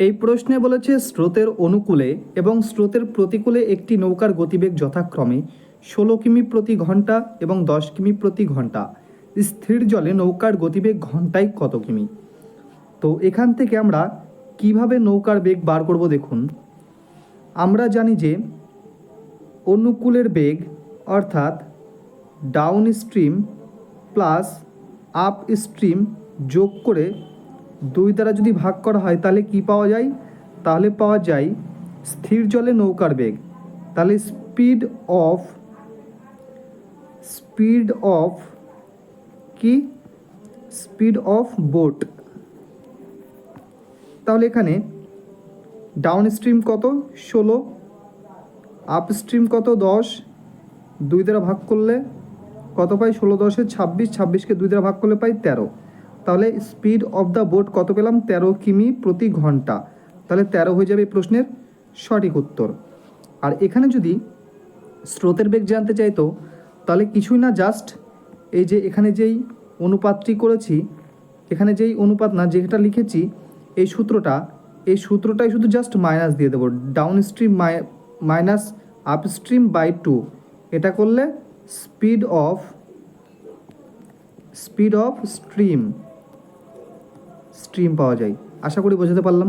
এই প্রশ্নে বলেছে স্রোতের অনুকূলে এবং স্রোতের প্রতিকূলে একটি নৌকার গতিবেগ যথাক্রমে 16 কিমি প্রতি ঘন্টা এবং 10 কিমি প্রতি ঘন্টা। স্থির জলে নৌকার গতিবেগ ঘন্টায় কত কিমি? তো এখান থেকে আমরা কিভাবে নৌকার বেগ বার করব দেখুন। আমরা জানি যে অনুকূলের বেগ অর্থাৎ down stream plus up stream যোগ করে 2 দ্বারা যদি ভাগ করা হয় তাহলে কি পাওয়া যায়? তাহলে পাওয়া যায় স্থির জলে নৌকার বেগ। তাহলে স্পিড অফ বোট। তাহলে এখানে ডাউন স্ট্রিম কত? 16, আপ স্ট্রিম কত? 10, 2 দ্বারা ভাগ করলে কত পাই? 16 10 26, 26কে 2 দ্বারা ভাগ করলে পাই 13। তাহলে স্পিড অফ দ্য বোট কত পেলাম? 13 কিমি প্রতি ঘন্টা। তাহলে 13 হয়ে যাবে এই প্রশ্নের সঠিক উত্তর। আর এখানে যদি স্রোতের বেগ জানতে চাইতো তাহলে কিছুই না, জাস্ট এই যে এখানে যেই অনুপাতটি করেছি, এখানে যেই অনুপাত না যেটা লিখেছি এই সূত্রটাই শুধু জাস্ট মাইনাস দিয়ে দেবো। Downstream minus upstream by 2, এটা করলে স্পিড অফ স্ট্রিম পাওয়া যায়। আশা করি বোঝাতে পারলাম।